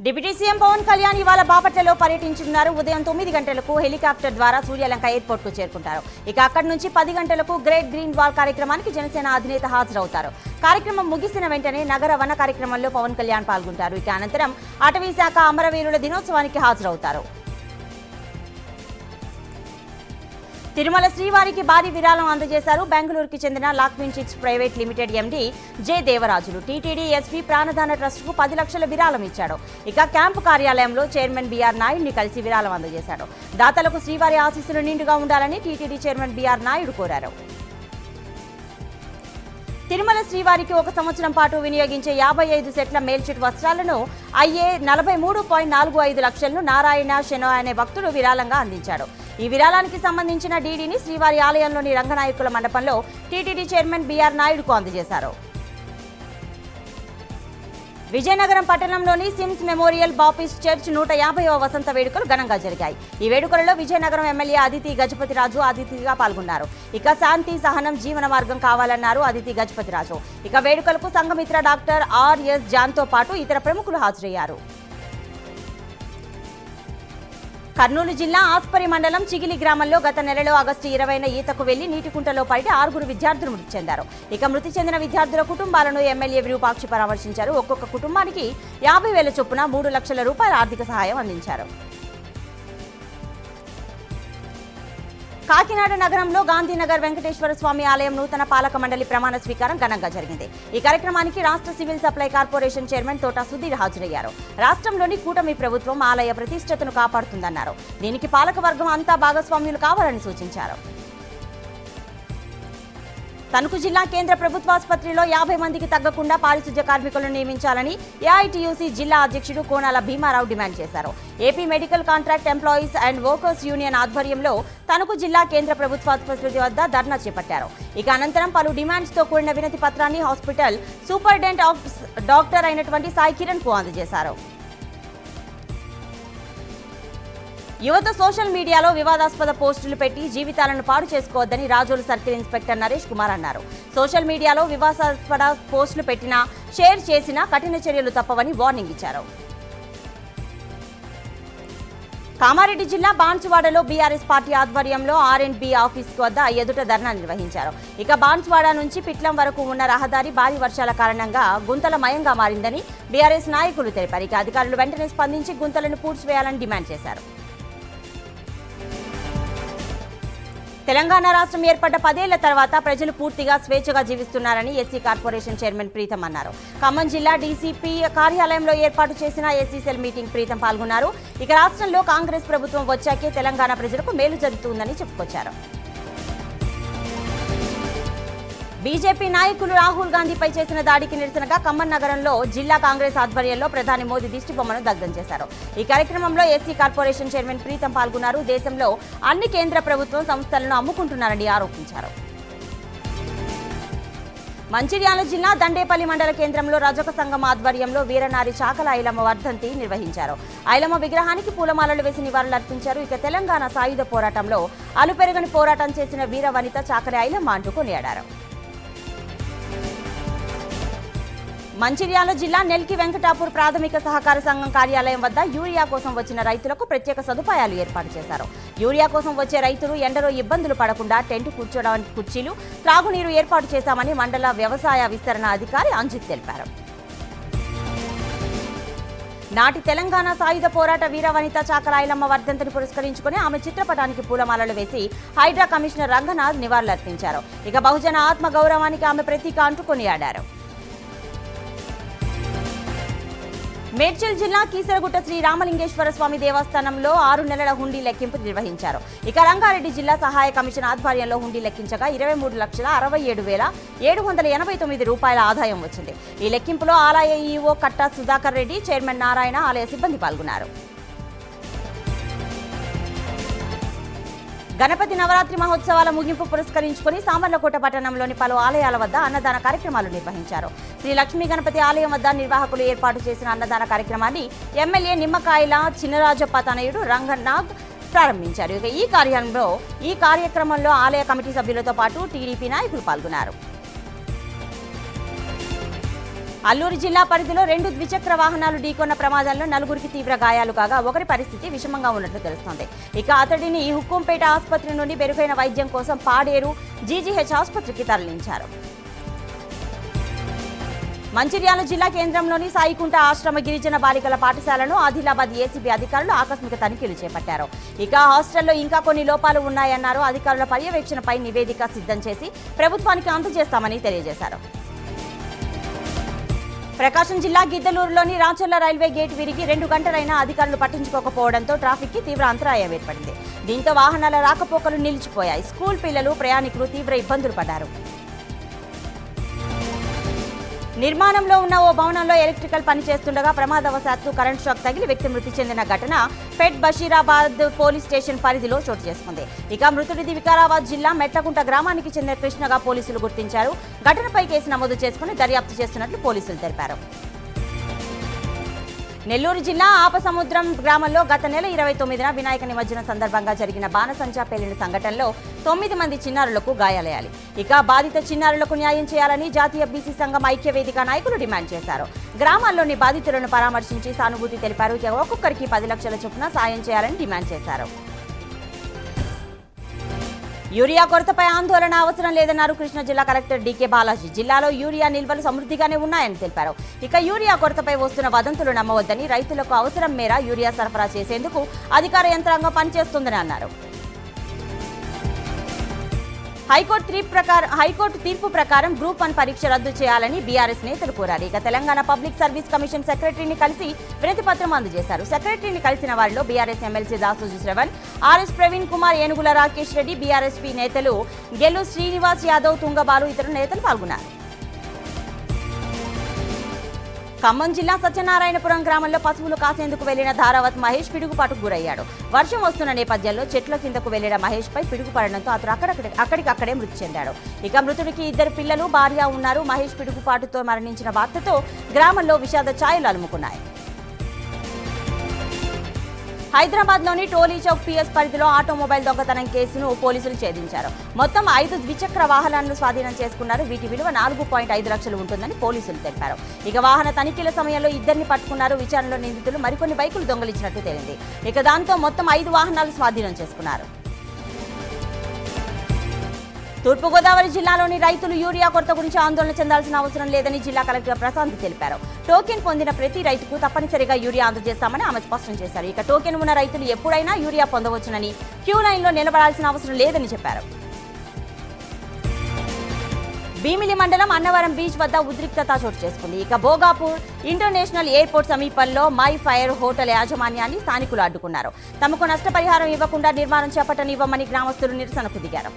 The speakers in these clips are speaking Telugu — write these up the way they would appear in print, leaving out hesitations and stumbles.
డిప్యూటీ సీఎం పవన్ కళ్యాణ్ ఇవాళ బాపట్లలో పర్యటించనున్నారు. ఉదయం 9 గంటలకు హెలికాప్టర్ ద్వారా సూర్యలంక ఎయిర్పోర్ట్ కు చేరుకుంటారు. ఇక అక్కడి నుంచి 10 గంటలకు గ్రేట్ గ్రీన్ వాల్ కార్యక్రమానికి జనసేన అధినేత హాజరవుతారు. కార్యక్రమం ముగిసిన వెంటనే నగర వన కార్యక్రమంలో పవన్ కళ్యాణ్ పాల్గొంటారు. ఇక అనంతరం అటవీ శాఖ అమరవీరుల దినోత్సవానికి హాజరవుతారు. తిరుమల శ్రీవారికి భారీ విరాళం అందజేశారు. బెంగళూరుకి చెందిన Lakvin chits private limited MD J Devarajulu TTD SP Pranadana ట్రస్టుకు 10 లక్షల విరాళం ఇచ్చాడు. ఇక క్యాంపు కార్యాలయంలో చైర్మన్ బీఆర్ నాయుడిని కలిసి విరాళం అందజేశాడు. దాతలకు శ్రీవారి ఆశీస్సులు నిండుగా ఉండాలని టీటీడీ చైర్మన్ బీఆర్ నాయుడు కోరారు. తిరుమల శ్రీవారికి 1 సంవత్సరం పాటు వినియోగించే 55 సెట్ల మేల్చిట్ వస్త్రాలను అయ్యే 43.45 లక్షలను నారాయణ షెనో అనే భక్తుడు విరాళంగా అందించాడు. ఈ విరాళానికి సంబంధించిన డీడీని శ్రీవారి ఆలయంలోని రంగనాయకుల మండపంలో టీటీడీ చైర్మన్ బీఆర్ నాయుడుకు అందజేశారు. విజయనగరం పట్టణంలోని సిమ్స్ మెమోరియల్ బాప్టిస్ట్ చర్చ్ 150వ వసంత వేడుకలు ఘనంగా జరిగాయి. ఈ వేడుకలలో విజయనగరం ఎమ్మెల్యే అదితి గజపతిరాజు అతిథిగా పాల్గొన్నారు. ఇక శాంతి సహనం జీవన మార్గం కావాలన్నారు అదితి గజపతిరాజు. ఇక వేడుకలకు సంఘమిత్ర డాక్టర్ ఆర్ఎస్ జాన్తో పాటు ఇతర ప్రముఖులు హాజరయ్యారు. కర్నూలు జిల్లా ఆస్పరి మండలం చిగిలి గ్రామంలో గత నెలలో ఆగస్టు 20న ఈతకు వెళ్లి నీటికుంటలో పడి 6 విద్యార్థులు మృతి చెందారు. ఇక మృతి చెందిన విద్యార్థుల కుటుంబాలను ఎమ్మెల్యే విరూపాక్షి పరామర్శించారు. ఒక్కొక్క కుటుంబానికి 50,000 చొప్పున 3 లక్షల రూపాయల ఆర్థిక సహాయం అందించారు. కాకినాడ నగరంలో గాంధీనగర్ వెంకటేశ్వర స్వామి ఆలయం నూతన పాలక మండలి ప్రమాణ స్వీకారం ఘనంగా జరిగింది. ఈ కార్యక్రమానికి రాష్ట్ర సివిల్ సప్లై కార్పొరేషన్ చైర్మన్ తోట సుధీర్ హాజరయ్యారు. రాష్ట్రంలోని కూటమి ప్రభుత్వం ఆలయ ప్రతిష్టతను కాపాడుతుందన్నారు. దీనికి పాలకవర్గం అంతా భాగస్వామ్యులు కావాలని సూచించారు. తణుకు జిల్లా కేంద్ర ప్రభుత్వాసుపత్రిలో 50 మందికి తగ్గకుండా పారిశుధ్య కార్మికులను నియమించాలని ఏఐటీయూసీ జిల్లా అధ్యక్షుడు కోనాల భీమారావు డిమాండ్ చేశారు. AP medical contract employees and workers union ఆధ్వర్యంలో తణుకు జిల్లా కేంద్ర ప్రభుత్వాసుపత్రి వద్ద ధర్నా చేపట్టారు. ఇక అనంతరం పలు డిమాండ్స్ తో కూడిన వినతి పత్రాన్ని హాస్పిటల్ సూపరింటెండెంట్ డాక్టర్ అయినటువంటి సాయి కిరణ్ కు అందజేశారు. యువత సోషల్ మీడియాలో వివాదాస్పద పోస్టులు పెట్టి జీవితాలను పాడు చేసుకోవద్దని రాజోలు సర్కిల్ ఇన్స్పెక్టర్ నరేష్ కుమార్ అన్నారు. సోషల్ మీడియాలో వివాదాస్పద పోస్టులు పెట్టినా షేర్ చేసినా కఠిన చర్యలు తప్పవని వార్నింగ్ ఇచ్చారు. కామారెడ్డి జిల్లా బాన్సువాడలో బీఆర్ఎస్ పార్టీ ఆధ్వర్యంలో ఆర్ఎండ్బీ ఆఫీస్ వద్ద ఎదుట ధర్నా నిర్వహించారు. ఇక బాన్సువాడ నుంచి పిట్లం వరకు ఉన్న రహదారి భారీ వర్షాల కారణంగా గుంతలమయంగా మారిందని బీఆర్ఎస్ నాయకులు తెలిపారు. ఇక అధికారులు వెంటనే స్పందించి గుంతలను పూడ్చివేయాలని డిమాండ్ చేశారు. తెలంగాణ రాష్ట్రం ఏర్పడ్డ 10 ఏళ్ల తర్వాత ప్రజలు పూర్తిగా స్వేచ్ఛగా జీవిస్తున్నారని ఎస్సీ కార్పొరేషన్ చైర్మన్ ప్రీతం అన్నారు. ఖమ్మం జిల్లా డీసీపీ కార్యాలయంలో ఏర్పాటు చేసిన ఎస్సీ సెల్ మీటింగ్ ప్రీతం పాల్గొన్నారు. ఇక రాష్ట్రంలో కాంగ్రెస్ ప్రభుత్వం వచ్చాకే తెలంగాణ ప్రజలకు మేలు జరుగుతుందని చెప్పుకొచ్చారు. బీజేపీ నాయకులు రాహుల్ గాంధీపై చేసిన దాడికి నిరసనగా ఖమ్మం నగరంలో జిల్లా కాంగ్రెస్ ఆధ్వర్యంలో ప్రధాని మోదీ దిష్టిబొమ్మను దగ్ధం చేశారు. ఈ కార్యక్రమంలో ఎస్సీ కార్పొరేషన్ చైర్మన్ ప్రీతం పాల్గొన్నారు. దేశంలో అన్ని కేంద్ర ప్రభుత్వం సంస్థలను అమ్ముకుంటున్నారని ఆరోపించారు. మంచిర్యాల జిల్లా దండేపల్లి మండల కేంద్రంలో రజక సంఘం ఆధ్వర్యంలో వీరనారి చాకల ఐలమ్మ వర్ధంతి నిర్వహించారు. ఐలమ్మ విగ్రహానికి పూలమాలలు వేసి నివాళులర్పించారు. ఇక తెలంగాణ సాయుధ పోరాటంలో అలుపెరగని పోరాటం చేసిన వీర వనిత చాకలి ఐలమ్మ అంటూ కొనియాడారు. మంచిర్యాల జిల్లా నెల్కి వెంకటాపూర్ ప్రాథమిక సహకార సంఘం కార్యాలయం వద్ద యూరియా కోసం వచ్చిన రైతులకు ప్రత్యేక సదుపాయాలు ఏర్పాటు చేశారు. యూరియా కోసం వచ్చే రైతులు ఎండలో ఇబ్బందులు పడకుండా టెంట్ కూర్చోడానికి కుర్చీలు, త్రాగునీరు ఏర్పాటు చేశామని మండల వ్యవసాయ విస్తరణ అధికారి అంజిత్ తెలిపారు. నాటి తెలంగాణ సాయుధ పోరాట వీర వనిత చాకల ఐలమ్మ వర్ధంతిని పురస్కరించుకుని ఆమె చిత్రపటానికి పూలమాలలు వేసి హైడ్రా కమిషనర్ రంగనాథ్ నివాళులర్పించారు. ఇక బహుజన ఆత్మ గౌరవానికి ఆమె ప్రతీక అంటూ కొనియాడారు. మేడ్చల్ జిల్లా కీసరగుట్ట శ్రీ రామలింగేశ్వర స్వామి దేవస్థానంలో 6 నెలల హుండీ లెక్కింపు నిర్వహించారు. ఇక రంగారెడ్డి జిల్లా సహాయ కమిషన్ ఆధ్వర్యంలో హుండీ లెక్కించగా 23,67,789 రూపాయల ఆదాయం వచ్చింది. ఈ లెక్కింపులో ఆలయ ఈవో కట్టా సుధాకర్ రెడ్డి, చైర్మన్ నారాయణ, ఆలయ సిబ్బంది పాల్గొన్నారు. గణపతి నవరాత్రి మహోత్సవాల ముగింపు పురస్కరించుకుని సామర్లకోట పట్టణంలోని పలు ఆలయాల వద్ద అన్నదాన కార్యక్రమాలు నిర్వహించారు. శ్రీ లక్ష్మీ గణపతి ఆలయం వద్ద నిర్వాహకులు ఏర్పాటు చేసిన అన్నదాన కార్యక్రమాన్ని ఎమ్మెల్యే నిమ్మకాయల చినరాజప్ప తనయుడు రంగనాగ్ ప్రారంభించారు. ఇక ఈ కార్యక్రమంలో ఆలయ కమిటీ సభ్యులతో పాటు టీడీపీ నాయకులు పాల్గొన్నారు. అల్లూరు జిల్లా పరిధిలో 2 ద్విచక్ర వాహనాలు ఢీకొన్న ప్రమాదంలో 4గురికి తీవ్ర గాయాలు కాగా ఒకరి పరిస్థితి విషమంగా ఉన్నట్లు తెలుస్తోంది. ఇక అతడిని హుక్కుంపేట ఆసుపత్రి నుండి మెరుగైన వైద్యం కోసం పాడేరు జీజీహెచ్ ఆసుపత్రికి తరలించారు. మంచిర్యాల జిల్లా కేంద్రంలోని సాయికుంట ఆశ్రమ గిరిజన బాలికల పాఠశాలను ఆదిలాబాద్ ఏసీబీ అధికారులు ఆకస్మిక తనిఖీలు చేపట్టారు. ఇక హాస్టల్లో ఇంకా కొన్ని లోపాలు ఉన్నాయన్నారు. అధికారుల పర్యవేక్షణపై నివేదిక సిద్ధం చేసి ప్రభుత్వానికి అందజేస్తామని తెలియజేశారు. ప్రకాశం జిల్లా గిద్దలూరులోని రాచర్ల రైల్వే గేట్ విరిగి 2 గంటలైనా అధికారులు పట్టించుకోకపోవడంతో ట్రాఫిక్కి తీవ్ర అంతరాయం ఏర్పడింది. దీంతో వాహనాల రాకపోకలు నిలిచిపోయాయి. స్కూల్ పిల్లలు, ప్రయాణికులు తీవ్ర ఇబ్బందులు పడ్డారు. నిర్మాణంలో ఉన్న ఓ భవనంలో ఎలక్ట్రికల్ పని చేస్తుండగా ప్రమాదవశాత్తు కరెంట్ షాక్ తగిలి వ్యక్తి మృతి చెందిన ఘటన పెట్ బషీరాబాద్ పోలీస్ స్టేషన్ పరిధిలో చోటు చేసుకుంది. ఇక మృతుడిది వికారాబాద్ జిల్లా మెట్లకుంట గ్రామానికి చెందిన కృష్ణగా పోలీసులు గుర్తించారు. ఘటనపై కేసు నమోదు చేసుకుని దర్యాప్తు చేస్తున్నట్లు పోలీసులు తెలిపారు. నెల్లూరు జిల్లా ఆపసముద్రం గ్రామంలో గత నెల 29న వినాయక నిమజ్జనం సందర్భంగా జరిగిన బాణసంచా పేలిన సంఘటనలో 9 మంది చిన్నారులకు గాయాలయ్యాయి. ఇక బాధిత చిన్నారులకు న్యాయం చేయాలని జాతీయ బీసీ సంఘం ఐక్యవేదిక నాయకులు డిమాండ్ చేశారు. గ్రామాల్లోని బాధితులను పరామర్శించి సానుభూతి తెలిపారు. ఇక ఒక్కొక్కరికి 10 లక్షల చొప్పున సాయం చేయాలని డిమాండ్ చేశారు. యూరియా కొరతపై ఆందోళన అవసరం లేదన్నారు కృష్ణా జిల్లా కలెక్టర్ డీకే బాలాజీ. జిల్లాలో యూరియా నిల్వలు సమృద్ధిగానే ఉన్నాయని తెలిపారు. ఇక యూరియా కొరతపై వస్తున్న వదంతులు నమ్మవద్దని, రైతులకు అవసరం మేర యూరియా సరఫరా చేసేందుకు అధికార యంత్రాంగం పనిచేస్తుందని అన్నారు. హైకోర్టు తీర్పు ప్రకారం గ్రూప్ 1 పరీక్ష రద్దు చేయాలని బీఆర్ఎస్ నేతలు కోరారు. ఇక తెలంగాణ పబ్లిక్ సర్వీస్ కమిషన్ సెక్రటరీని కలిసి వినతిపత్రం అందజేశారు. సెక్రటరీని కలిసిన వారిలో BRS MLC Dasoju Shravan, RS Praveen Kumar, ఏనుగుల రాకేష్ రెడ్డి, బీఆర్ఎస్పీ నేతలు గెల్లు శ్రీనివాస్ యాదవ్, తుంగబాలు ఇతర నేతలు పాల్గొన్నారు. ఖమ్మం జిల్లా సత్యనారాయణపురం గ్రామంలో పశువులు కాసేందుకు వెళ్లిన ధారావత్ మహేష్ పిడుగుపాటుకు గురయ్యాడు. వర్షం వస్తున్న నేపథ్యంలో చెట్ల కిందకు వెళ్లిన మహేష్ పై పిడుగుపడడంతో అతను అక్కడికక్కడే మృతి చెందాడు. ఇక మృతుడికి 2 పిల్లలు, భార్య ఉన్నారు. మహేష్ పిడుగుపాటుతో మరణించిన వార్తతో గ్రామంలో విషాద ఛాయలు అలుముకున్నాయి. హైదరాబాద్లోని టోలీ చౌక్ పిఎస్ పరిధిలో ఆటోమొబైల్ దొంగతనం కేసును పోలీసులు ఛేదించారు. మొత్తం 5 ద్విచక్ర వాహనాలను స్వాధీనం చేసుకున్నారు. వీటి విలువ 4.5 లక్షలు ఉంటుందని పోలీసులు తెలిపారు. ఇక వాహన తనిఖీల సమయంలో 2ని పట్టుకున్నారు. విచారణలో నిందితులు మరికొన్ని బైకులు దొంగలించినట్టు తేలింది. ఇక దాంతో మొత్తం 5 వాహనాలు స్వాధీనం చేసుకున్నారు. తూర్పుగోదావరి జిల్లాలోని రైతులు యూరియా కొరత గురించి ఆందోళన చెందాల్సిన అవసరం లేదని జిల్లా కలెక్టర్ ప్రశాంత్ తెలిపారు. టోకెన్ పొందిన ప్రతి రైతుకు తప్పనిసరిగా యూరియా అందజేస్తామని ఆమె స్పష్టం చేశారు. ఇక టోకెన్ ఉన్న రైతులు ఎప్పుడైనా యూరియా పొందవచ్చునని, క్యూ లైన్లో నిలబడాల్సిన అవసరం లేదని చెప్పారు. భీమిలి మండలం అన్నవరం బీచ్ వద్ద ఉద్రిక్తత చోటు చేసుకుంది. ఇక భోగాపూర్ ఇంటర్నేషనల్ ఎయిర్పోర్ట్ సమీపంలో మై ఫైర్ హోటల్ యాజమాన్యాన్ని స్థానికులు అడ్డుకున్నారు. తమకు నష్టపరిహారం ఇవ్వకుండా నిర్మాణం చేపట్టనివ్వమని గ్రామస్తులు నిరసనకు దిగారు.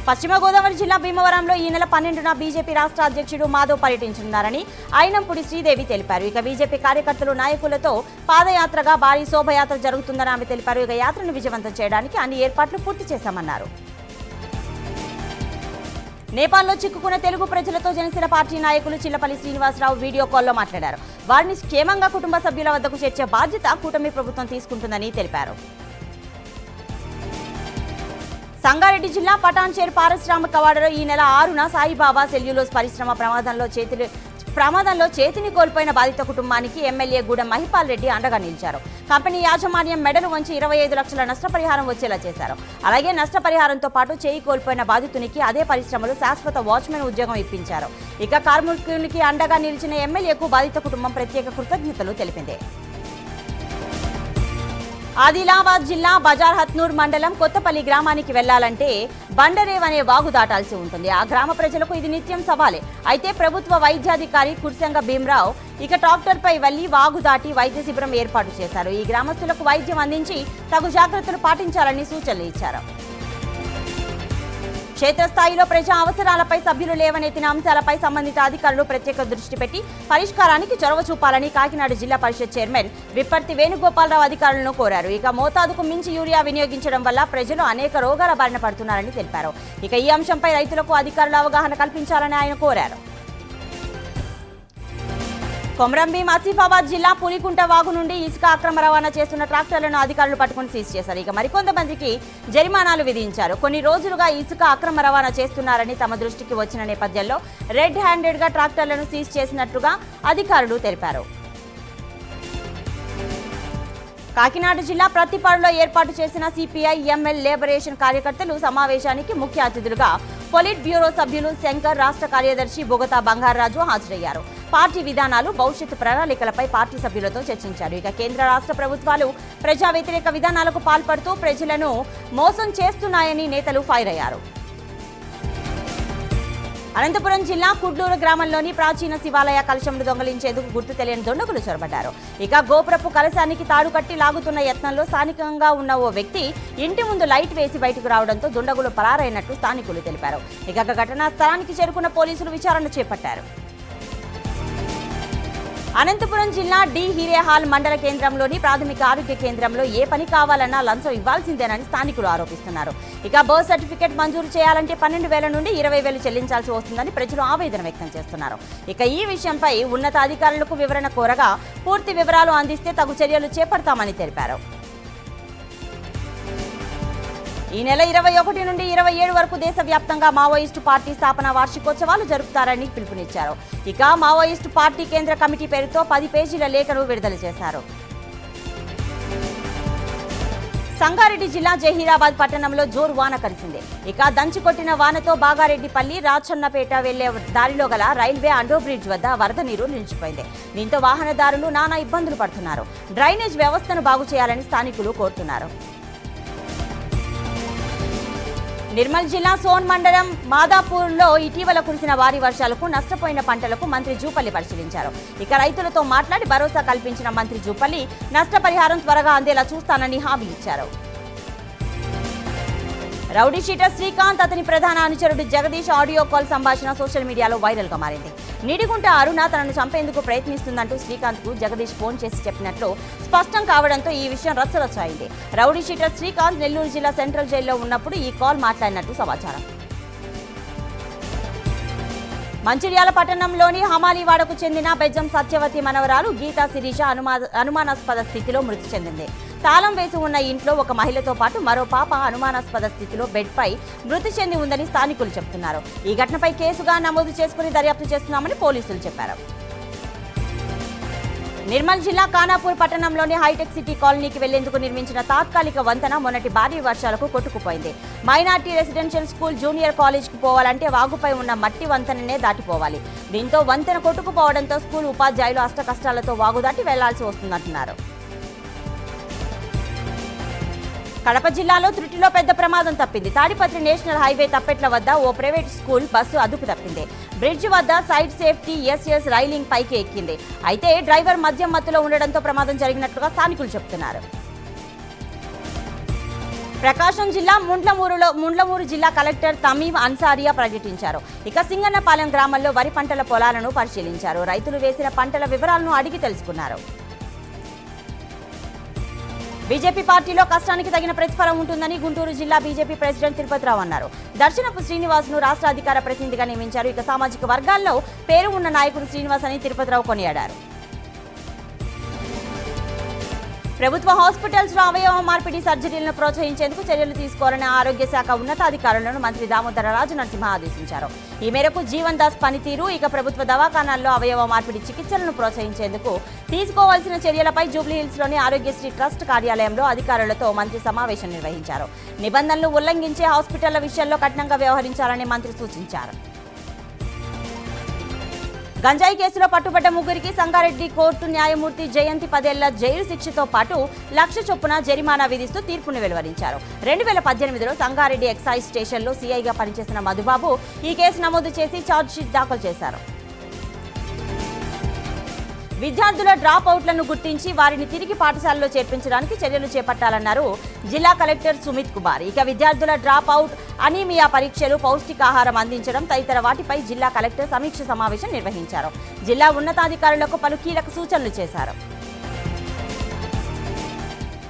పశ్చిమ గోదావరి జిల్లా భీమవరంలో ఈ నెల 12న బీజేపీ రాష్ట్ర అధ్యక్షుడు మాధవ్ పర్యటించనున్నారని ఐనంపుడి శ్రీదేవి తెలిపారు. ఇక బీజేపీ కార్యకర్తలు, నాయకులతో పాదయాత్రగా భారీ శోభయాత్ర జరుగుతుందని ఆమె తెలిపారు. ఇక యాత్రను విజయవంతం చేయడానికి అన్ని ఏర్పాట్లు పూర్తి చేశామన్నారు. నేపాల్లో చిక్కుకున్న తెలుగు ప్రజలతో జనసేన పార్టీ నాయకులు చిల్లపల్లి శ్రీనివాసరావు వీడియో కాల్లో మాట్లాడారు. వారిని క్షేమంగా కుటుంబ సభ్యుల వద్దకు చేర్చే బాధ్యత కూటమి ప్రభుత్వం తీసుకుంటుందని తెలిపారు. సంగారెడ్డి జిల్లా పటాన్చేరు పారిశ్రామిక వాడలో ఈ నెల 6న సాయిబాబా సెల్యులోస్ పరిశ్రమ ప్రమాదంలో చేతిని కోల్పోయిన బాధిత కుటుంబానికి ఎమ్మెల్యే గూడెం మహిపాల్ రెడ్డి అండగా నిలిచారు. కంపెనీ యాజమాన్యం మెడలు వంచి 25 లక్షల నష్టపరిహారం వచ్చేలా చేశారు. అలాగే నష్టపరిహారంతో పాటు చేయి కోల్పోయిన బాధితునికి అదే పరిశ్రమలో శాశ్వత వాచ్మెన్ ఉద్యోగం ఇప్పించారు. ఇక కార్మికునికి అండగా నిలిచిన ఎమ్మెల్యేకు బాధిత కుటుంబం ప్రత్యేక కృతజ్ఞతలు తెలిపింది. ఆదిలాబాద్ జిల్లా బజార్ హత్నూర్ మండలం కొత్తపల్లి గ్రామానికి వెళ్లాలంటే బండరేవ్ అనే వాగు దాటాల్సి ఉంటుంది. ఆ గ్రామ ప్రజలకు ఇది నిత్యం సవాలే. అయితే ప్రభుత్వ వైద్యాధికారి కుర్సంగ భీమరావు ఇక ట్రాక్టర్పై వెళ్లి వాగు దాటి వైద్య శిబిరం ఏర్పాటు చేశారు. ఈ గ్రామస్తులకు వైద్యం అందించి తగు జాగ్రత్తలు పాటించాలని సూచనలు ఇచ్చారు. క్షేత్రస్థాయిలో ప్రజా అవసరాలపై సభ్యులు లేవనెత్తిన అంశాలపై సంబంధిత అధికారులు ప్రత్యేక దృష్టి పెట్టి పరిష్కారానికి చొరవ చూపాలని కాకినాడ జిల్లా పరిషత్ చైర్మన్ విప్పర్తి వేణుగోపాలరావు అధికారులను కోరారు. ఇక మోతాదుకు మించి యూరియా వినియోగించడం వల్ల ప్రజలు అనేక రోగాల బారిన పడుతున్నారని తెలిపారు. ఇక ఈ అంశంపై రైతులకు అధికారులు అవగాహన కల్పించాలని ఆయన కోరారు. కొమరంభీం ఆసిఫాబాద్ జిల్లా పులికుంట వాగు నుండి ఇసుక అక్రమ రవాణా చేస్తున్న ట్రాక్టర్లను అధికారులు పట్టుకుని సీజ్ చేశారు. ఇక మరికొంతమందికి జరిమానాలు విధించారు. కొన్ని రోజులుగా ఇసుక అక్రమ రవాణా చేస్తున్నారని తమ దృష్టికి వచ్చిన నేపథ్యంలో రెడ్ హ్యాండెడ్ గా ట్రాక్టర్లను సీజ్ చేసినట్లుగా అధికారులు తెలిపారు. కాకినాడ జిల్లా ప్రత్తిపాడులో ఏర్పాటు చేసిన సిపిఐ ఎంఎల్ లేబరేషన్ కార్యకర్తలు సమావేశానికి ముఖ్య అతిథులుగా పొలిట్ బ్యూరో సభ్యులు శంకర్, రాష్ట్ర కార్యదర్శి బొగతా బంగారాజు హాజరయ్యారు. పార్టీ విధానాలు, భవిష్యత్తు ప్రణాళికలపై పార్టీ సభ్యులతో చర్చించారు. ఇక కేంద్ర రాష్ట్ర ప్రభుత్వాలు ప్రజా వ్యతిరేక విధానాలకు పాల్పడుతూ ప్రజలను మోసం చేస్తున్నాయని నేతలు ఫైర్ అయ్యారు. అనంతపురం జిల్లా కుడ్లూరు గ్రామంలోని ప్రాచీన శివాలయ కలశంను దొంగలించేందుకు గుర్తు తెలియని దుండగులు చొరబడ్డారు. ఇక గోపురపు కలశానికి తాడు కట్టి లాగుతున్న యత్నంలో స్థానికంగా ఉన్న ఓ వ్యక్తి ఇంటి ముందు లైట్ వేసి బయటకు రావడంతో దుండగులు పరారైనట్లు స్థానికులు తెలిపారు. ఇక ఘటనా స్థలానికి చేరుకున్న పోలీసులు విచారణ చేపట్టారు. అనంతపురం జిల్లా డి హిరేహాల్ మండల కేంద్రంలోని ప్రాథమిక ఆరోగ్య కేంద్రంలో ఏ పని కావాలన్నా లంచం ఇవ్వాల్సిందేనని స్థానికులు ఆరోపిస్తున్నారు. ఇక బర్త్ సర్టిఫికేట్ మంజూరు చేయాలంటే 12,000 నుండి 20,000 చెల్లించాల్సి వస్తుందని ప్రజలు ఆవేదన వ్యక్తం చేస్తున్నారు. ఇక ఈ విషయంపై ఉన్నతాధికారులకు వివరణ కోరగా పూర్తి వివరాలు అందిస్తే తగు చర్యలు చేపడతామని తెలిపారు. ఈ నెల 21 నుండి 27 వరకు దేశవ్యాప్తంగా మావోయిస్టు పార్టీ స్థాపన వార్షికోత్సవాలు జరుపుతారని పిలుపునిచ్చారు. ఇక మావోయిస్టు పార్టీ కేంద్ర కమిటీ పేరుతో 10 పేజీల లేఖను విడుదల చేశారు. సంగారెడ్డి జిల్లా జహీరాబాద్ పట్టణంలో జోరు వాన కురిసింది. ఇక దంచికొట్టిన వానతో బాగారెడ్డిపల్లి, రాచన్నపేట వెళ్లే దారిలో గల రైల్వే అండర్ బ్రిడ్జ్ వద్ద వరద నీరు నిలిచిపోయింది. దీంతో వాహనదారులు నానా ఇబ్బందులు పడుతున్నారు. డ్రైనేజ్ వ్యవస్థను బాగు చేయాలని స్థానికులు కోరుతున్నారు. నిర్మల్ జిల్లా సోన్ మండలం మాదాపూర్లో ఇటీవల కురిసిన భారీ వర్షాలకు నష్టపోయిన పంటలకు మంత్రి జూపల్లి పరిశీలించారు. ఇక రైతులతో మాట్లాడి భరోసా కల్పించిన మంత్రి జూపల్లి నష్టపరిహారం త్వరగా అందేలా చూస్తానని హామీ ఇచ్చారు. రౌడీ షీటర్ శ్రీకాంత్, అతని ప్రధాన అనుచరుడు జగదీష్ ఆడియో కాల్ సంభాషణ సోషల్ మీడియాలో వైరల్ గా మారింది. నిడిగుంట అరుణ తనను చంపేందుకు ప్రయత్నిస్తుందంటూ శ్రీకాంత్ కు జగదీష్ ఫోన్ చేసి చెప్పినట్లు స్పష్టం కావడంతో ఈ విషయం రచ్చరచ్చ అయింది. రౌడీ షీటర్ శ్రీకాంత్ నెల్లూరు జిల్లా సెంట్రల్ జైల్లో ఉన్నప్పుడు ఈ కాల్ మాట్లాడినట్టు సమాచారం. మంచిర్యాల పట్టణంలోని హమాలీవాడకు చెందిన బెజ్జం సత్యవతి మనవరాలు గీతా శిరీష అనుమానాస్పద స్థితిలో మృతి చెందింది. తాళం వేసి ఉన్న ఇంట్లో ఒక మహిళతో పాటు మరో పాప అనుమానాస్పద స్థితిలో బెడ్పై మృతి చెంది ఉందని స్థానికులు చెబుతున్నారు. ఈ ఘటనపై కేసుగా నమోదు చేసుకుని దర్యాప్తు చేస్తున్నామని పోలీసులు చెప్పారు. నిర్మల్ జిల్లా ఖానాపూర్ పట్టణంలోని హైటెక్ సిటీ కాలనీకి వెళ్లేందుకు నిర్మించిన తాత్కాలిక వంతెన మొన్నటి భారీ వర్షాలకు కొట్టుకుపోయింది. మైనార్టీ రెసిడెన్షియల్ స్కూల్ జూనియర్ కాలేజ్కు పోవాలంటే వాగుపై ఉన్న మట్టి వంతెననే దాటిపోవాలి. దీంతో వంతెన కొట్టుకుపోవడంతో స్కూల్ ఉపాధ్యాయులు అష్టకష్టాలతో వాగు దాటి వెళ్లాల్సి వస్తుందంటున్నారు. కడప జిల్లాలో త్రుటిలో పెద్ద ప్రమాదం తప్పింది. తాడిపత్రి నేషనల్ హైవే తప్పెట్ల వద్ద ఓ ప్రైవేట్ స్కూల్ బస్సు అదుపు తప్పింది. బ్రిడ్జ్ వద్ద సైడ్ సేఫ్టీ ఎస్ఎస్ రైలింగ్ పైకి ఎక్కింది. అయితే డ్రైవర్ మద్యం మత్తులో ఉండడంతో ప్రమాదం జరిగినట్లుగా స్థానికులు చెబుతున్నారు. ప్రకాశం జిల్లా ముండ్లమూరు జిల్లా కలెక్టర్ తమీమ్ అన్సారియా పర్యటించారు. ఇక సింగన్నపాలెం గ్రామంలో వరి పంటల పొలాలను పరిశీలించారు. రైతులు వేసిన పంటల వివరాలను అడిగి తెలుసుకున్నారు. బీజేపీ పార్టీలో కష్టానికి తగిన ప్రతిఫలం ఉంటుందని గుంటూరు జిల్లా బీజేపీ ప్రెసిడెంట్ తిరుపతిరావు అన్నారు. దర్శనపు శ్రీనివాస్ ను రాష్ట్ర అధికార ప్రతినిధిగా నియమించారు. ఇక సామాజిక వర్గాల్లో పేరు ఉన్న నాయకుడు శ్రీనివాస్ అని తిరుపతిరావు కొనియాడారు. ప్రభుత్వ హాస్పిటల్స్ లో అవయవ మార్పిడి సర్జరీలను ప్రోత్సహించేందుకు చర్యలు తీసుకోవాలని ఆరోగ్య శాఖ ఉన్నతాధికారులను మంత్రి దామోదర రాజనరసింహ ఆదేశించారు. ఈ మేరకు జీవన్ దాస్ పనితీరు, ఇక ప్రభుత్వ దవాఖానాల్లో అవయవ మార్పిడి చికిత్సలను ప్రోత్సహించేందుకు తీసుకోవాల్సిన చర్యలపై జూబ్లీహిల్స్ లోని ఆరోగ్యశ్రీ ట్రస్ట్ కార్యాలయంలో అధికారులతో మంత్రి సమావేశం నిర్వహించారు. నిబంధనలు ఉల్లంఘించే హాస్పిటళ్ల విషయంలో కఠినంగా వ్యవహరించాలని మంత్రి సూచించారు. గంజాయి కేసులో పట్టుబడ్డ ముగ్గురికి సంగారెడ్డి కోర్టు న్యాయమూర్తి జయంతి 10 ఏళ్ల జైలు శిక్షతో పాటు 1,00,000 చొప్పున జరిమానా విధిస్తూ తీర్పును వెలువరించారు. 2018లో సంగారెడ్డి ఎక్సైజ్ స్టేషన్లో సీఐగా పనిచేసిన మధుబాబు ఈ కేసు నమోదు చేసి ఛార్జ్షీట్ దాఖలు చేశారు. విద్యార్థుల డ్రాప్ అవుట్లను గుర్తించి వారిని తిరిగి పాఠశాలలో చేర్పించడానికి చర్యలు చేపట్టాలన్నారు జిల్లా కలెక్టర్ సుమిత్ కుమార్. ఇక విద్యార్థుల డ్రాప్ అవుట్, అనీమియా పరీక్షలు, పౌష్టికాహారం అందించడం తదితర వాటిపై జిల్లా కలెక్టర్ సమీక్ష సమావేశం నిర్వహించారు. జిల్లా ఉన్నతాధికారులకు పలు కీలక సూచనలు చేశారు.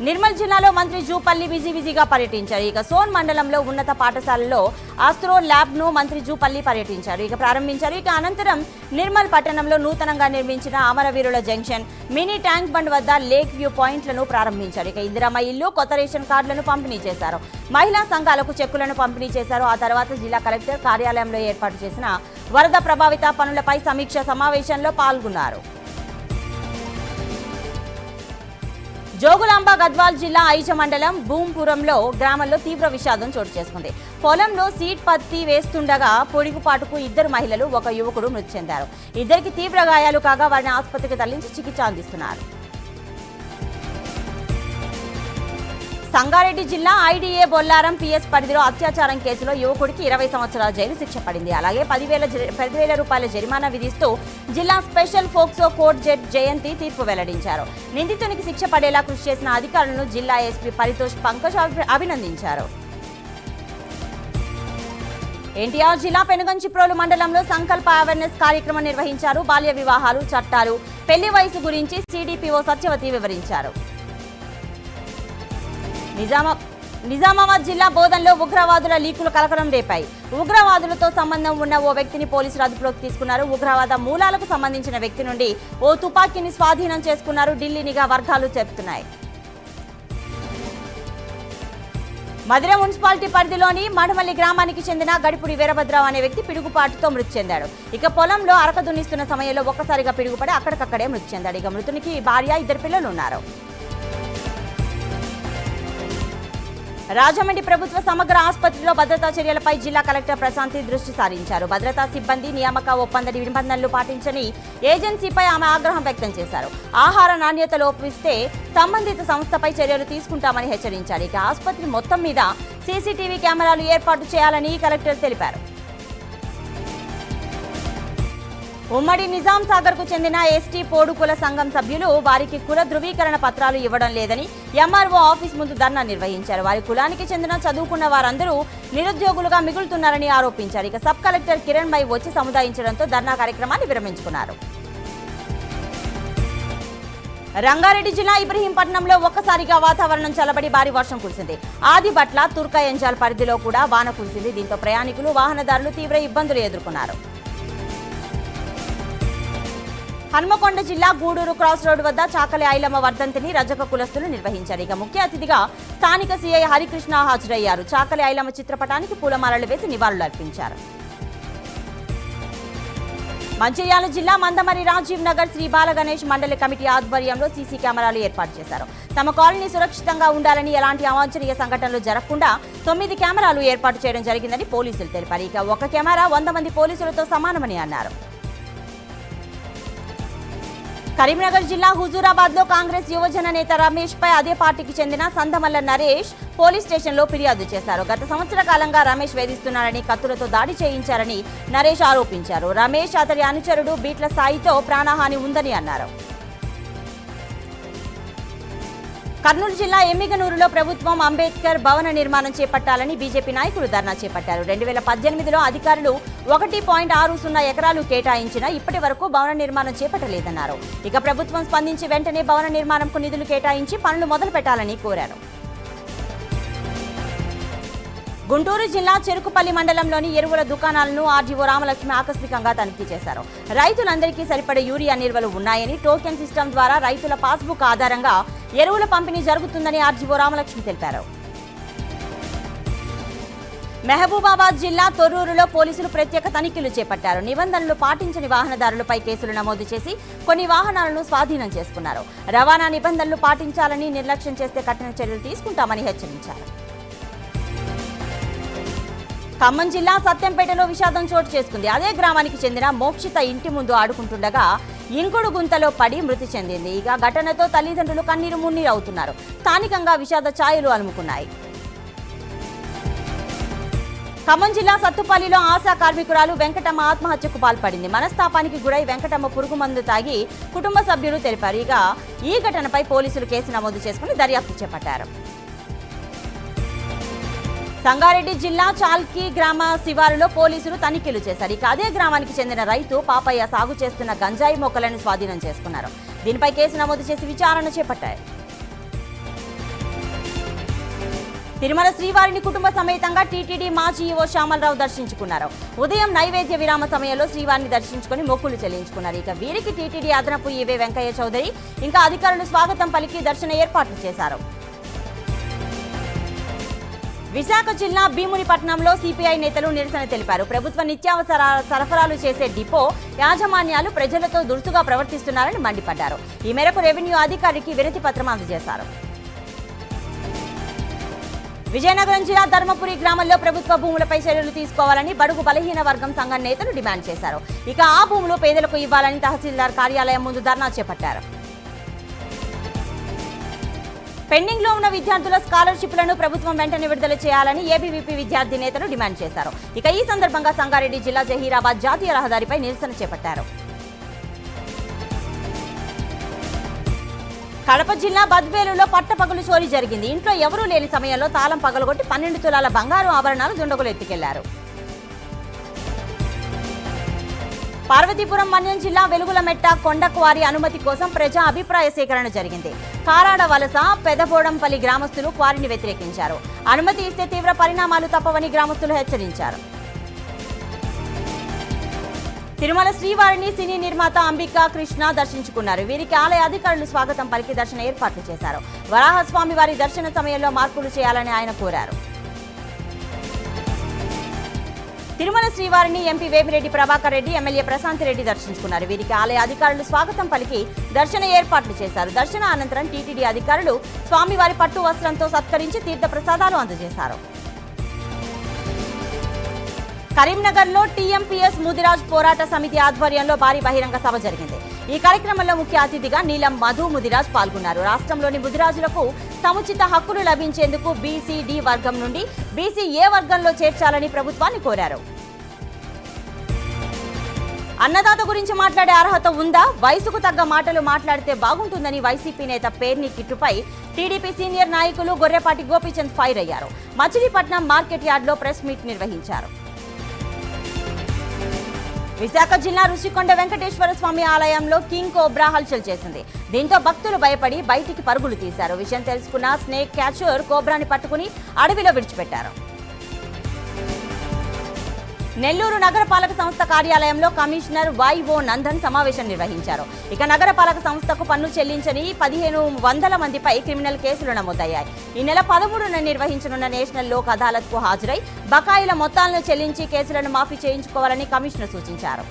నిర్మల్ జిల్లాలో మంత్రి జూపల్లి బిజీగా పర్యటించారు. ఇక సోన్ మండలంలో ఉన్నత పాఠశాలలో ఆస్ట్రో ల్యాబ్ ను మంత్రి జూపల్లి పర్యటించారు. ఇక ప్రారంభించారు. ఇక అనంతరం నిర్మల్ పట్టణంలో నూతనంగా నిర్మించిన అమరవీరుల జంక్షన్, మినీ ట్యాంక్ బండ్ వద్ద లేక్ వ్యూ పాయింట్లను ప్రారంభించారు. ఇక ఇందిరమ్మ ఇల్లు, కొత్త రేషన్ కార్డులను పంపిణీ చేశారు. మహిళా సంఘాలకు చెక్కులను పంపిణీ చేశారు. ఆ తర్వాత జిల్లా కలెక్టర్ కార్యాలయంలో ఏర్పాటు చేసిన వరద ప్రభావిత పనులపై సమీక్ష సమావేశంలో పాల్గొన్నారు. జోగులాంబ గద్వాల్ జిల్లా ఐజ మండలం భూంపురంలో గ్రామంలో తీవ్ర విషాదం చోటు చేసుకుంది. పొలంలో సీడ్ పత్తి వేస్తుండగా పొడిగుపాటుకు 2 మహిళలు, 1 యువకుడు మృతి చెందారు. ఇద్దరికి తీవ్ర గాయాలు కాగా వారిని ఆసుపత్రికి తరలించి చికిత్స అందిస్తున్నారు. సంగారెడ్డి జిల్లా ఐడీఏ బొల్లారం పిఎస్ పరిధిలో అత్యాచారం కేసులో యువకుడికి 20 సంవత్సరాల జైలు శిక్ష పడింది. అలాగే 10,000 రూపాయల జరిమానా విధిస్తూ జిల్లా స్పెషల్ ఫోక్సో కోర్టు జడ్జి జయంతి తీర్పు వెల్లడించారు. నిందితునికి శిక్ష పడేలా కృషి చేసిన అధికారులను జిల్లా ఎస్పీ పరితోష్ పంకజ్ అభినందించారు. ఎన్టీఆర్ జిల్లా పెనుగంచిప్రోలు మండలంలో సంకల్ప అవేర్నెస్ కార్యక్రమం నిర్వహించారు. బాల్య వివాహాలు, చట్టాలు, పెళ్లి వయసు గురించి సిడిపిఓ సత్యవతి వివరించారు. నిజామాబాద్ జిల్లా బోధన్లో ఉగ్రవాదుల లీకులు కలకలం రేపాయి. ఉగ్రవాదులతో సంబంధం ఉన్న ఓ వ్యక్తిని పోలీసులు అదుపులోకి తీసుకున్నారు. ఉగ్రవాద మూలాలకు సంబంధించిన వ్యక్తి నుండి ఓ తుపాకీని స్వాధీనం చేసుకున్నారు. ఢిల్లీ నిఘా వర్గాలు చెబుతున్నాయి. మధిర మున్సిపాలిటీ పరిధిలోని మడమల్లి గ్రామానికి చెందిన గడిపుడి వీరభద్రరావు అనే వ్యక్తి పిడుగుపాటుతో మృతి చెందాడు. ఇక పొలంలో అరక దున్నిస్తున్న సమయంలో ఒక్కసారిగా పిడుగుపడి అక్కడికక్కడే మృతి చెందాడు. ఇక మృతునికి భార్య, 2 పిల్లలు ఉన్నారు. రాజమండ్రి ప్రభుత్వ సమగ్ర ఆసుపత్రిలో భద్రతా చర్యలపై జిల్లా కలెక్టర్ ప్రశాంతి దృష్టి సారించారు. భద్రతా సిబ్బంది నియామక ఒప్పంద నిబంధనలు పాటించని ఏజెన్సీపై ఆమె ఆగ్రహం వ్యక్తం చేశారు. ఆహార నాణ్యత లోపిస్తే సంబంధిత సంస్థపై చర్యలు తీసుకుంటామని హెచ్చరించారు. ఇక ఆసుపత్రి మొత్తం మీద సీసీటీవీ కెమెరాలు ఏర్పాటు చేయాలని కలెక్టర్ తెలిపారు. ఉమ్మడి నిజాం సాగర్ కు చెందిన ఎస్టీ పోడుకుల సంఘం సభ్యులు వారికి కుల ధృవీకరణ పత్రాలు ఇవ్వడం లేదని ఎంఆర్ఓ ఆఫీస్ ముందు ధర్నా నిర్వహించారు. వారి కులానికి చెందిన చదువుకున్న వారందరూ నిరుద్యోగులుగా మిగులుతున్నారని ఆరోపించారు. ఇక సబ్ కలెక్టర్ కిరణ్ మై వచ్చి సముదాయించడంతో ధర్నా కార్యక్రమాన్ని విరమించుకున్నారు. రంగారెడ్డి జిల్లా ఇబ్రహీంపట్నంలో ఒక్కసారిగా వాతావరణం చల్లబడి భారీ వర్షం కురిసింది. ఆదిబట్ల, తుర్కయంజాల్ పరిధిలో కూడా వాన కురిసింది. దీంతో ప్రయాణికులు, వాహనదారులు తీవ్ర ఇబ్బందులు ఎదుర్కొన్నారు. హన్మకొండ జిల్లా గూడూరు క్రాస్ రోడ్ వద్ద చాకలి ఐలమ్మ వర్ధంతిని రజక కులస్తులు నిర్వహించారు. ఇక ముఖ్య అతిథిగా స్థానిక సీఐ హరికృష్ణ హాజరయ్యారు. చాకలి ఐలమ్మ చిత్రపటానికి పూలమాలలు వేసి నివాళులు అర్పించారు. మంచిర్యాల జిల్లా మందమరి రాజీవ్ నగర్ శ్రీ బాలగణేష్ మండలి కమిటీ ఆధ్వర్యంలో సీసీ కెమెరాలు ఏర్పాటు చేశారు. తమ కాలనీ సురక్షితంగా ఉండాలని, ఎలాంటి అవాంఛనీయ సంఘటనలు జరగకుండా 9 కెమెరాలు ఏర్పాటు చేయడం జరిగిందని పోలీసులు తెలిపారు. ఇక 1 కెమెరా 100 మంది పోలీసులతో సమానమని అన్నారు. కరీంనగర్ జిల్లా హుజూరాబాద్ లో కాంగ్రెస్ యువజన నేత రమేష్ పై అదే పార్టీకి చెందిన సందమల్ల నరేష్ పోలీస్ స్టేషన్లో ఫిర్యాదు చేశారు. గత సంవత్సర కాలంగా రమేష్ వేధిస్తున్నారని, కత్తులతో దాడి చేయించారని నరేష్ ఆరోపించారు. రమేష్, అతడి అనుచరుడు బీట్ల సాయితో ప్రాణహాని ఉందని అన్నారు. కర్నూలు జిల్లా ఎమ్మిగనూరులో ప్రభుత్వం అంబేద్కర్ భవన నిర్మాణం చేపట్టాలని బీజేపీ నాయకులు ధర్నా చేపట్టారు. 2018లో అధికారులు 1.60 ఎకరాలు కేటాయించినా ఇప్పటి వరకు భవన నిర్మాణం చేపట్టలేదన్నారు. ఇక ప్రభుత్వం స్పందించి వెంటనే భవన నిర్మాణంకు నిధులు కేటాయించి పనులు మొదలు పెట్టాలని కోరారు. గుంటూరు జిల్లా చెరుకుపల్లి మండలంలోని ఎరువుల దుకాణాలను ఆర్డీఓ రామలక్ష్మి ఆకస్మికంగా తనిఖీ చేశారు. రైతులందరికీ సరిపడే యూరియా నిల్వలు ఉన్నాయని, టోకెన్ సిస్టమ్ ద్వారా రైతుల పాస్బుక్ ఆధారంగా ఎరువుల పంపిణీ జరుగుతుందని ఆర్డీఓ రామలక్ష్మి తెలిపారు. మహబూబాబాద్ జిల్లా తొర్రూరులో పోలీసులు ప్రత్యేక తనిఖీలు చేపట్టారు. నిబంధనలు పాటించని వాహనదారులపై కేసులు నమోదు చేసి కొన్ని వాహనాలను స్వాధీనం చేసుకున్నారు. రవాణా నిబంధనలు పాటించాలని, నిర్లక్ష్యం చేస్తే కఠిన చర్యలు తీసుకుంటామని హెచ్చరించారు. ఖమ్మం జిల్లా సత్యంపేటలో విషాదం చోటు చేసుకుంది. అదే గ్రామానికి చెందిన మోక్షిత ఇంటి ముందు ఆడుకుంటుండగా ఇంకుడు గుంతలో పడి మృతి చెందింది. ఇక ఘటనతో తల్లిదండ్రులు కన్నీరు మున్నీరు అవుతున్నారు. స్థానికంగా విషాద ఛాయలు అలుముకున్నాయి. ఖమ్మం జిల్లా సత్తుపల్లిలో ఆశా కార్మికురాలు వెంకటమ్మ ఆత్మహత్యకు పాల్పడింది. మనస్తాపానికి గురై వెంకటమ్మ పురుగు మందు తాగి కుటుంబ సభ్యులు తెలిపారు. ఇక ఈ ఘటనపై పోలీసులు కేసు నమోదు చేసుకుని దర్యాప్తు చేపట్టారు. సంగారెడ్డి జిల్లా చాల్కి గ్రామ శివారులో పోలీసులు తనిఖీలు చేశారు. ఇక అదే గ్రామానికి చెందిన రైతు పాపయ్య సాగు చేస్తున్న గంజాయి మొక్కలను స్వాధీనం చేసుకున్నారు. దీనిపై కేసు నమోదు చేసి విచారణ చేపట్టారు. తిరుమల శ్రీవారిని కుటుంబ సమేతంగా టీటీడీ మాజీ ఈవో శ్యామలరావు దర్శించుకున్నారు. ఉదయం నైవేద్య విరామ సమయంలో శ్రీవారిని దర్శించుకుని మొక్కులు చెల్లించుకున్నారు. ఇక వీరికి టీటీడీ అదనపు ఈవే వెంకయ్య చౌదరి ఇంకా అధికారులు స్వాగతం పలికి దర్శన ఏర్పాట్లు చేశారు. విశాఖ జిల్లా భీమునిపట్నంలో సిపిఐ నేతలు నిరసన తెలిపారు. ప్రభుత్వ నిత్యావసర సరఫరాలు చేసే డిపో యాజమాన్యాలు ప్రజలతో దురుసుగా ప్రవర్తిస్తున్నారని మండిపడ్డారు. ఈ మేరకు రెవెన్యూ అధికారికి వినతి పత్రం అందజేశారు. విజయనగరం జిల్లా ధర్మపురి గ్రామంలో ప్రభుత్వ భూములపై చర్యలు తీసుకోవాలని బడుగు బలహీన వర్గం సంఘం నేతలు డిమాండ్ చేశారు. ఇక ఆ భూములు పేదలకు ఇవ్వాలని తహసీల్దార్ కార్యాలయం ముందు ధర్నా చేపట్టారు. పెండింగ్ లో ఉన్న విద్యార్థుల స్కాలర్షిప్లను ప్రభుత్వం వెంటనే విడుదల చేయాలని ఏబీవీపీ విద్యార్థి నేతలు డిమాండ్ చేశారు. ఇక ఈ సందర్భంగా సంగారెడ్డి జిల్లా జహీరాబాద్ జాతీయ రహదారిపై నిరసన చేపట్టారు. కడప జిల్లా బద్వేలులో పట్టపగలు చోరీ జరిగింది. ఇంట్లో ఎవరూ లేని సమయంలో తాళం పగలగొట్టి 12 తులాల బంగారు ఆభరణాలు దుండగులు ఎత్తుకెళ్లారు. పార్వతీపురం మన్యం జిల్లా వెలుగులమెట్ట కొండకు వారి అనుమతి కోసం ప్రజా అభిప్రాయ సేకరణ జరిగింది. కారాడ వలస పెదబోడంపల్లి గ్రామస్తులు క్వారీని వ్యతిరేకించారు. అనుమతి ఇస్తే తీవ్ర పరిణామాలు తప్పవని గ్రామస్తులు హెచ్చరించారు. తిరుమల శ్రీవారిని సినీ నిర్మాత అంబికా కృష్ణ దర్శించుకున్నారు. వీరికి ఆలయ అధికారులు స్వాగతం పలికి దర్శన ఏర్పాట్లు చేశారు. వరాహస్వామి వారి దర్శన సమయంలో మార్పులు చేయాలని ఆయన కోరారు. తిరుమల శ్రీవారిని ఎంపీ వేమిరెడ్డి ప్రభాకర్ రెడ్డి, ఎమ్మెల్యే ప్రశాంత్ రెడ్డి దర్శించుకున్నారు. వీరికి ఆలయ అధికారులు స్వాగతం పలికి దర్శన ఏర్పాట్లు చేశారు. దర్శన అనంతరం టీటీడీ అధికారులు స్వామివారి పట్టు వస్త్రంతో సత్కరించి తీర్థ ప్రసాదాలు అందజేశారు. కరీంనగర్లో టీఎంపీఎస్ ముదిరాజ్ పోరాట సమితి ఆధ్వర్యంలో భారీ బహిరంగ సభ జరిగింది. ఈ కార్యక్రమంలో ముఖ్య అతిథిగా నీలం మధు ముదిరాజ్ పాల్గొన్నారు. రాష్ట్రంలోని ముదిరాజులకు సముచిత హక్కులు లభించేందుకు బీసీ-డి వర్గం నుండి బీసీ-ఏ వర్గంలో చేర్చాలని ప్రభుత్వాన్ని కోరారు. అన్నదాత గురించి మాట్లాడే అర్హత ఉందా? వయసుకు తగ్గ మాటలు మాట్లాడితే బాగుంటుందని వైసీపీ నేత పేర్ని కిట్టుపై టీడీపీ సీనియర్ నాయకులు గొర్రెపాటి గోపీచంద్ ఫైర్ అయ్యారు. మచిలీపట్నం మార్కెట్ యార్డ్లో ప్రెస్ మీట్ నిర్వహించారు. విశాఖ జిల్లా రుషికొండ వెంకటేశ్వర స్వామి ఆలయంలో కింగ్ కోబ్రా హల్చల్ చేసింది. దీంతో భక్తులు భయపడి బయటికి పరుగులు తీశారు. విషయం తెలుసుకున్న స్నేక్ క్యాచర్ కోబ్రాని పట్టుకుని అడవిలో విడిచిపెట్టారు. నెల్లూరు నగరపాలక సంస్థ కార్యాలయంలో కమిషనర్ వైఓ నందన్ సమావేశం నిర్వహించారు. ఇక నగరపాలక సంస్థకు పన్ను చెల్లించని 1500 మందిపై క్రిమినల్ కేసులు నమోదయ్యాయి. ఈ నెల 13న నిర్వహించనున్న నేషనల్ లోక్ అదాలత్కు హాజరై బకాయిల మొత్తాలను చెల్లించి కేసులను మాఫీ చేయించుకోవాలని కమిషనర్ సూచించారు.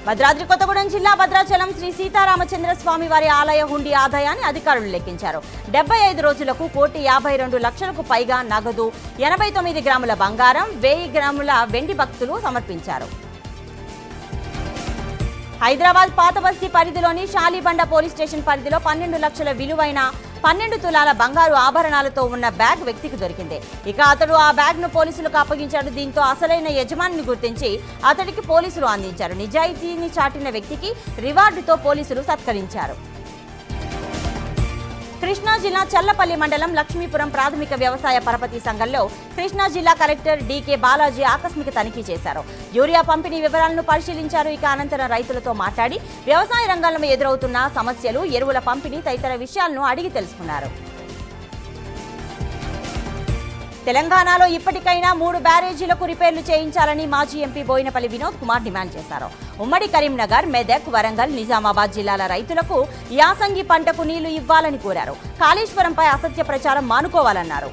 భద్రాద్రి కొత్తగూడెం జిల్లా భద్రాచలం శ్రీ సీతారామచంద్ర స్వామి వారి ఆలయ హుండీ ఆదాయాన్ని అధికారులు లెక్కించారు. 75 రోజులకు 1,52,00,000కు పైగా నగదు, 89 గ్రాముల బంగారం, 1000 గ్రాముల వెండి భక్తులు సమర్పించారు. హైదరాబాద్ పాత బస్తీ పరిధిలోని షాలిబండ పోలీస్ స్టేషన్ పరిధిలో 12 లక్షల విలువైన 12 తులాల బంగారు ఆభరణాలతో ఉన్న బ్యాగ్ వ్యక్తికి దొరికింది. ఇక అతడు ఆ బ్యాగ్ ను పోలీసులకు అప్పగించాడు. దీంతో అసలైన యజమానిని గుర్తించి అతడికి పోలీసులు అందించారు. నిజాయితీని చాటిన వ్యక్తికి రివార్డుతో పోలీసులు సత్కరించారు. కృష్ణా జిల్లా చల్లపల్లి మండలం లక్ష్మీపురం ప్రాథమిక వ్యవసాయ పరపతి సంఘంలో కృష్ణా జిల్లా కలెక్టర్ డీకే బాలాజీ ఆకస్మిక తనిఖీ చేశారు. యూరియా పంపిణీ వివరాలను పరిశీలించారు. ఇక అనంతరం రైతులతో మాట్లాడి వ్యవసాయ రంగంలో ఎదురవుతున్న సమస్యలు, ఎరువుల పంపిణీ తదితర విషయాలను అడిగి తెలుసుకున్నారు. తెలంగాణలో ఇప్పటికైనా 3 బ్యారేజీలకు రిపేర్లు చేయించాలని మాజీ ఎంపీ బోయినపల్లి వినోద్ కుమార్ డిమాండ్ చేశారు. ఉమ్మడి కరీంనగర్, మెదక్, వరంగల్, నిజామాబాద్ జిల్లాల రైతులకు యాసంగి పంటకు నీళ్లు ఇవ్వాలని కోరారు. కాళేశ్వరంపై అసత్య ప్రచారం మానుకోవాలన్నారు.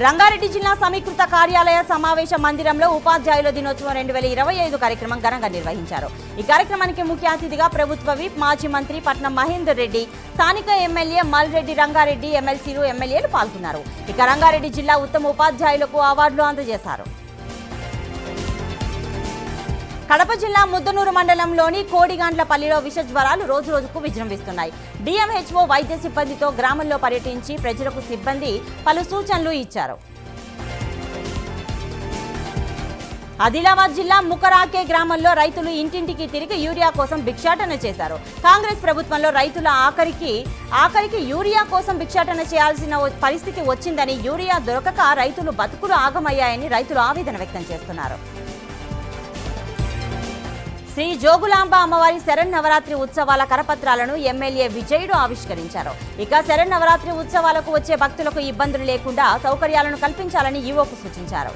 రంగారెడ్డి జిల్లా సమీకృత కార్యాలయ సమావేశ మందిరంలో ఉపాధ్యాయుల దినోత్సవం 2025 కార్యక్రమం ఘనంగా నిర్వహించారు. ఈ కార్యక్రమానికి ముఖ్య అతిథిగా ప్రభుత్వ విప్ మాజీ మంత్రి పట్నం మహేందర్ రెడ్డి, స్థానిక ఎమ్మెల్యే మల్రెడ్డి రంగారెడ్డి, ఎమ్మెల్సీలు, ఎమ్మెల్యేలు పాల్గొన్నారు. ఇక రంగారెడ్డి జిల్లా ఉత్తమ ఉపాధ్యాయులకు అవార్డులు అందజేశారు. కడప జిల్లా ముద్దనూరు మండలంలోని కోడిగాండ్లపల్లిలో విష జ్వరాలు రోజురోజుకు విజృంభిస్తున్నాయి. డిఎంహెచ్ఓ వైద్య సిబ్బందితో గ్రామంలో పర్యటించి ప్రజలకు సిబ్బంది పలు సూచనలు ఇచ్చారు. ఆదిలాబాద్ జిల్లా ముకరాకే గ్రామంలో రైతులు ఇంటింటికి తిరిగి యూరియా కోసం భిక్షాటన చేశారు. కాంగ్రెస్ ప్రభుత్వంలో రైతుల ఆఖరికి యూరియా కోసం భిక్షాటన చేయాల్సిన పరిస్థితి వచ్చిందని, యూరియా దొరకక రైతులు బతుకులు ఆగమయ్యాయని రైతులు ఆవేదన వ్యక్తం చేస్తున్నారు. శ్రీ జోగులాంబ అమ్మవారి శరన్నవరాత్రి ఉత్సవాల కరపత్రాలను ఎమ్మెల్యే విజయుడు ఆవిష్కరించారు. ఇక శరన్నవరాత్రి ఉత్సవాలకు వచ్చే భక్తులకు ఇబ్బందులు లేకుండా సౌకర్యాలను కల్పించాలని ఈవోకు సూచించారు.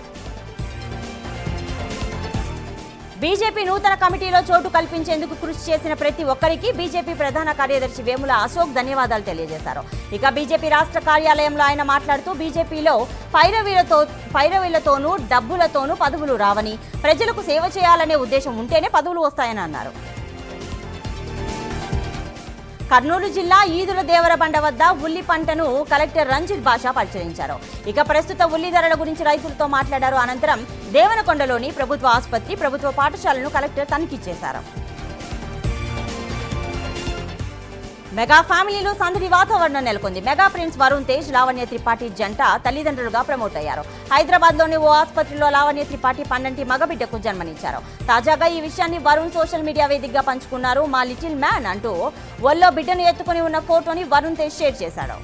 బీజేపీ నూతన కమిటీలో చోటు కల్పించేందుకు కృషి చేసిన ప్రతి ఒక్కరికి బీజేపీ ప్రధాన కార్యదర్శి వేముల అశోక్ ధన్యవాదాలు తెలియజేశారు. ఇక బీజేపీ రాష్ట్ర కార్యాలయంలో ఆయన మాట్లాడుతూ బీజేపీలో పైరవీలతోనూ డబ్బులతోనూ పదవులు రావని, ప్రజలకు సేవ చేయాలనే ఉద్దేశం ఉంటేనే పదవులు వస్తాయని అన్నారు. కర్నూలు జిల్లా ఈదుల దేవరబండ వద్ద ఉల్లి పంటను కలెక్టర్ రంజిత్ బాషా పరిశీలించారు. ఇక ప్రస్తుత ఉల్లి ధరల గురించి రైతులతో మాట్లాడారు. అనంతరం దేవనకొండలోని ప్రభుత్వ ఆసుపత్రి, ప్రభుత్వ పాఠశాలను కలెక్టర్ తనిఖీ చేశారు. మెగా ఫ్యామిలీలో సందడి వాతావరణం నెలకొంది. మెగా ప్రిన్స్ వరుణ్ తేజ్, లావణ్య త్రిపాఠి జంట తల్లిదండ్రులుగా ప్రమోట్ అయ్యారు. హైదరాబాద్లోని ఓ ఆసుపత్రిలో లావణ్య త్రిపాఠి పన్నంటి మగబిడ్డకు జన్మనిచ్చారు. తాజాగా ఈ విషయాన్ని వరుణ్ సోషల్ మీడియా వేదికగా పంచుకున్నారు. మా లిటిల్ మ్యాన్ అంటూ ఒళ్ళో బిడ్డను ఎత్తుకుని ఉన్న ఫోటోని వరుణ్ తేజ్ షేర్ చేశాడు.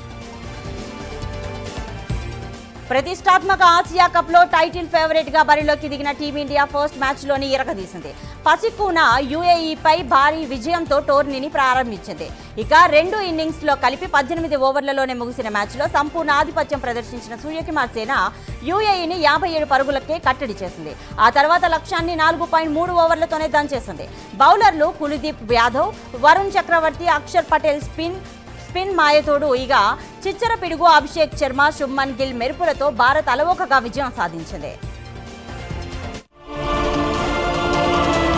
ప్రతిష్టాత్మక ఆసియా కప్ లో టైటిల్ ఫేవరెట్ గా బరిలోకి దిగిన టీమిండియా ఫస్ట్ మ్యాచ్ లోని ఇరగదీసింది. పసికూన యుఏఈపై భారీ విజయంతో టోర్నీని ప్రారంభించింది. ఇక 2 ఇన్నింగ్స్ లో కలిపి 18 ఓవర్లలోనే ముగిసిన మ్యాచ్ లో సంపూర్ణ ఆధిపత్యం ప్రదర్శించిన సూర్యకుమార్ సేన యుఏఈని 57 పరుగులకే కట్టడి చేసింది. ఆ తర్వాత లక్ష్యాన్ని 4.3 ఓవర్లతోనే దంచేసింది. బౌలర్లు కుల్దీప్ యాదవ్, వరుణ్ చక్రవర్తి, అక్షర్ పటేల్ స్పిన్ మాయతోడు ఇక చిచ్చర పిడుగు అభిషేక్ శర్మ, శుభ్మన్ గిల్ మెరుపులతో భారత్ అలవోకగా విజయం సాధించింది.